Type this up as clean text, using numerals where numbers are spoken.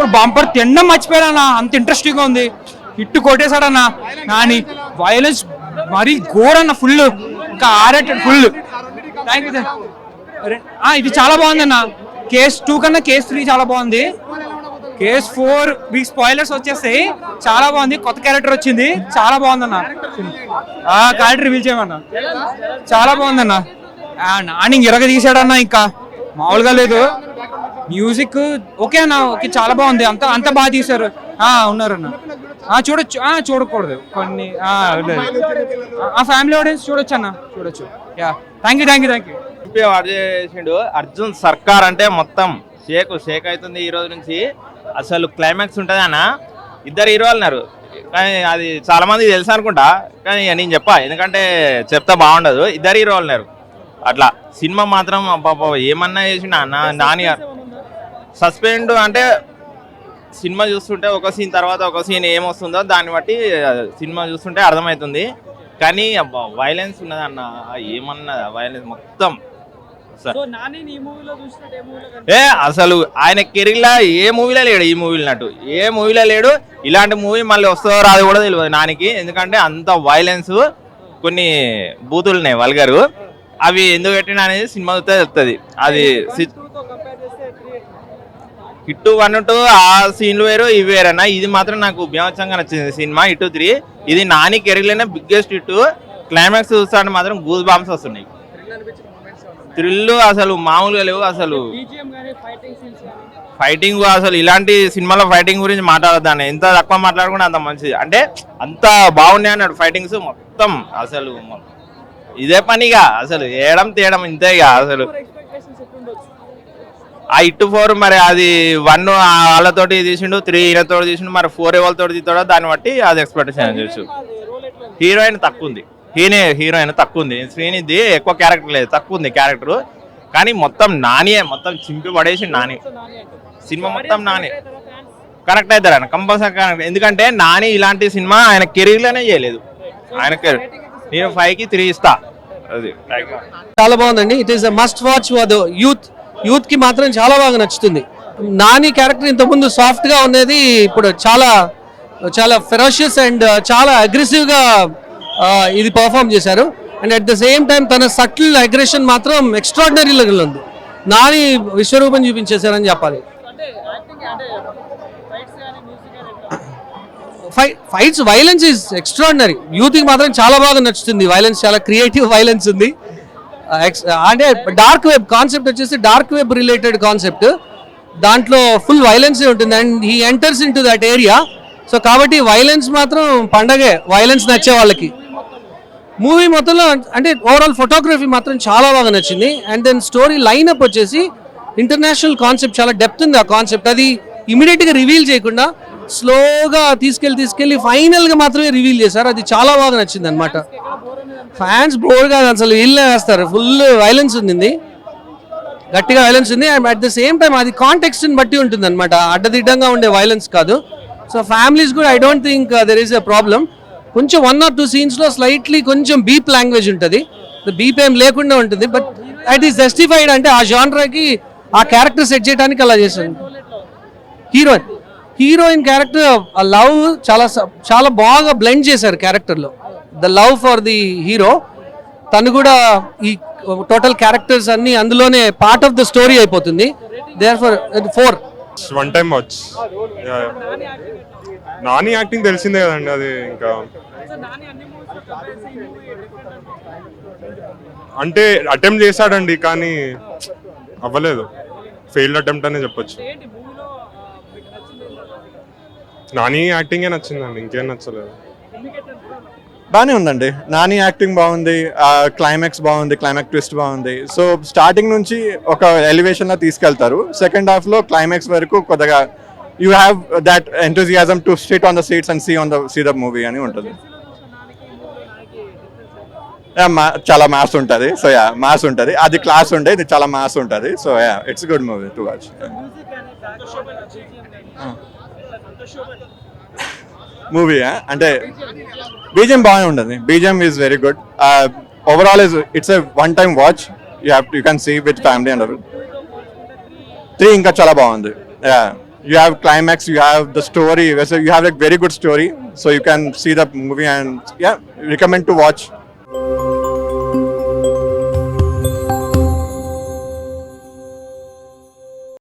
అప్పుడు బంపర్ తినడం మర్చిపోయాడన్నా, అంత ఇంట్రెస్టింగ్ గా ఉంది. హిట్ కొట్టేశాడన్నా. కానీ వైలెన్స్ మరీ ఘోరన్న, ఫుల్ ఇంకా ఆరేటెడ్ ఫుల్. Thank you. ఇది చాలా బాగుంది అన్న. కేస్ 2 కన్నా కేస్ 3 చాలా బాగుంది. కేస్ 4 మీకు స్పాయిలర్స్ వచ్చేస్తాయి. చాలా బాగుంది, కొత్త క్యారెక్టర్ వచ్చింది, చాలా బాగుందన్న. క్యారెక్టర్ రివీల్ చేయమన్నా. చాలా బాగుందన్న. నాని ఎరగ తీసాడన్నా, ఇంకా మామూలుగా లేదు. మ్యూజిక్ ఓకే అన్న, ఓకే చాలా బాగుంది, అంత బాగా తీశారు. ఉన్నారన్న. చూడొచ్చు, చూడకూడదు కొన్ని. ఫ్యామిలీ ఆడియన్స్ చూడొచ్చు అన్న, చూడొచ్చు. Thank you. చేసిండు అర్జున్ సర్కార్ అంటే మొత్తం షేక్ అవుతుంది ఈ రోజు నుంచి. అసలు క్లైమాక్స్ ఉంటుంది అన్న. 2 హీరోలు ఉన్నారు, కానీ అది చాలా మంది తెలుసు అనుకుంటా, కానీ నేను చెప్పా ఎందుకంటే చెప్తా బాగుండదు. 2 హీరోలు ఉన్నారు. అట్లా సినిమా మాత్రం ఏమన్నా చేసిండు అన్న. నాని సస్పెండ్ అంటే సినిమా చూస్తుంటే ఒక సీన్ తర్వాత ఒక సీన్ ఏమొస్తుందో దాన్ని బట్టి సినిమా చూస్తుంటే అర్థమవుతుంది. కానీ వైలెన్స్ ఉన్నది అన్న, ఏమన్నా వైలెన్స్ మొత్తం. అసలు ఆయన కెరీర్లో ఏ మూవీలో లేడు, ఈ మూవీలో నటు ఏ మూవీలో లేడు. ఇలాంటి మూవీ మళ్ళీ వస్తుందో రాదు కూడా తెలియదు నానికి, ఎందుకంటే అంత వైలెన్స్, కొన్ని బూతులు ఉన్నాయి వల్గరు. అవి ఎందుకు పెట్టినా అనేది సినిమా చూస్తే చెప్తుంది. అది హిట్ 1, 2 ఆ సీన్లు వేరు, ఇవి వేరన్నా. ఇది మాత్రం నాకు బీభత్సంగా నచ్చింది సినిమా. హిట్ 3 ఇది నాని కెరీర్లోనే బిగ్గెస్ట్ హిట్. క్లైమాక్స్ చూస్తాను మాత్రం గూస్ బాంబ్స్ వస్తున్నాయి. థ్రిల్ అసలు మామూలుగా లేవు. అసలు ఫైటింగ్, అసలు ఇలాంటి సినిమాలో ఫైటింగ్ గురించి మాట్లాడదాన్ని ఎంత తక్కువ మాట్లాడుకుంటే అంత మంచిది. అంటే అంత బాగున్నాయి అన్నాడు ఫైటింగ్స్ మొత్తం. అసలు ఇదే పనిగా అసలు ఏడం తేయడం ఇంతేగా. అసలు ఆ హిట్ 4 మరి అది 1 వాళ్ళతోటి తీసిండు, 3 ఈయనతో తీసిండు, మరి 4 ఎవరితోటి తీస్తాడో దాన్ని బట్టి అది ఎక్స్పెక్టేషన్ చేయొచ్చు. హీరోయిన్ తక్కువ ఉంది, హీరోయిన్ తక్కువ ఉంది. శ్రీనిధి ఎక్కువ క్యారెక్టర్ లేదు, తక్కువ ఉంది క్యారెక్టర్. కానీ మొత్తం నానియే మొత్తం చింపి పడేసి నాని. సినిమా మొత్తం నాని కరెక్ట్ అవుతారు ఆయన కంపల్సరీ కరెక్ట్. ఎందుకంటే నాని ఇలాంటి సినిమా ఆయన కెరీర్లోనే చేయలేదు. ఆయన నేను 5కి 3 ఇస్తా. అది చాలా బాగుందండి. It is must watch for youth కి మాత్రం చాలా బాగా నచ్చుతుంది. నాని క్యారెక్టర్ ఇంతకుముందు సాఫ్ట్ గా ఉన్నది, ఇప్పుడు చాలా ఫెరోషియస్ అండ్ చాలా అగ్రెసివ్ గా ఇది పర్ఫామ్ చేశారు. And at the same time తన సటిల్ అగ్రెషన్ మాత్రం ఎక్స్ట్రాడినరీ లెవెల్ ఉంది. నాని విశ్వరూపం చూపించేశారని చెప్పాలి. Fights violence is extraordinary. Youth కి మాత్రం చాలా బాగా నచ్చుతుంది. వైలెన్స్ చాలా క్రియేటివ్ వైలెన్స్ ఉంది. అంటే డార్క్ వెబ్ కాన్సెప్ట్ వచ్చేసి డార్క్ వెబ్ రిలేటెడ్ కాన్సెప్ట్. దాంట్లో ఫుల్ వైలెన్స్ ఉంటుంది and he enters in to that area. So కాబట్టి వైలెన్స్ మాత్రం పండగే వైలెన్స్ నచ్చే వాళ్ళకి. మూవీ మొత్తంలో అంటే ఓవరాల్ ఫోటోగ్రఫీ మాత్రం చాలా బాగా నచ్చింది. అండ్ దెన్ స్టోరీ లైన్అప్ వచ్చేసి ఇంటర్నేషనల్ కాన్సెప్ట్, చాలా డెప్త్ ఉంది ఆ కాన్సెప్ట్. అది ఇమీడియట్గా రివీల్ చేయకుండా స్లోగా తీసుకెళ్ళి ఫైనల్గా మాత్రమే రివీల్ చేశారు. అది చాలా బాగా నచ్చింది అనమాట. ఫ్యాన్స్ బోర్గా అసలు వీళ్ళే వేస్తారు. ఫుల్ వైలెన్స్ ఉంది, గట్టిగా వైలెన్స్ ఉంది. And at the same time అది కాంటెక్స్ట్ని బట్టి ఉంటుంది అనమాట, అడ్డదిడ్డంగా ఉండే వైలెన్స్ కాదు. సో ఫ్యామిలీస్ కూడా I don't think there is a problem. కొంచెం 1 or 2 సీన్స్లో స్లైట్లీ కొంచెం బీప్ లాంగ్వేజ్ ఉంటుంది, బీప్ ఏం లేకుండా ఉంటుంది. But it is justified. అంటే ఆ జానరాకి ఆ క్యారెక్టర్ సెట్ చేయడానికి అలా చేశాను. హీరోయిన్ క్యారెక్టర్ లవ్ చాలా బాగా బ్లెండ్ చేశారు క్యారెక్టర్లో. The love for the hero, తను కూడా ఈ టోటల్ క్యారెక్టర్స్ అన్ని అందులోనే పార్ట్ ఆఫ్ ద స్టోరీ అయిపోతుంది. There for 4 one time watch. Nani acting తెలిసిందే కదండి, అది ఇంకా అంటే అటెంప్ట్ చేశాడండి కానీ అవ్వలేదు. ఫెయిల్డ్ అటెంప్ట్ అనే చెప్పొచ్చు. నాని యాక్టింగే నచ్చిందండి, ఇంకేం నచ్చలేదు. బాగానే ఉందండి. నాని యాక్టింగ్ బాగుంది, క్లైమాక్స్ బాగుంది, క్లైమాక్స్ ట్విస్ట్ బాగుంది. సో స్టార్టింగ్ నుంచి ఒక ఎలివేషన్లో తీసుకెళ్తారు. సెకండ్ హాఫ్లో క్లైమాక్స్ వరకు కొద్దిగా you have that enthusiasm to sit on the seats and see the movie అని ఉంటుంది. చాలా మాస్ ఉంటుంది. సో మాస్ ఉంటుంది. అది క్లాస్ ఉండే, ఇది చాలా మాస్ ఉంటుంది. So it's good movie to watch. Movie అంటే బీజిఎం బాగానే ఉంటుంది. BGM is very good. Overall it's a one time watch. You can see with family and 3 ఇంకా చాలా బాగుంది. you have climax, you have the story. So you have a very good story, so you can see the movie and yeah, recommend to watch.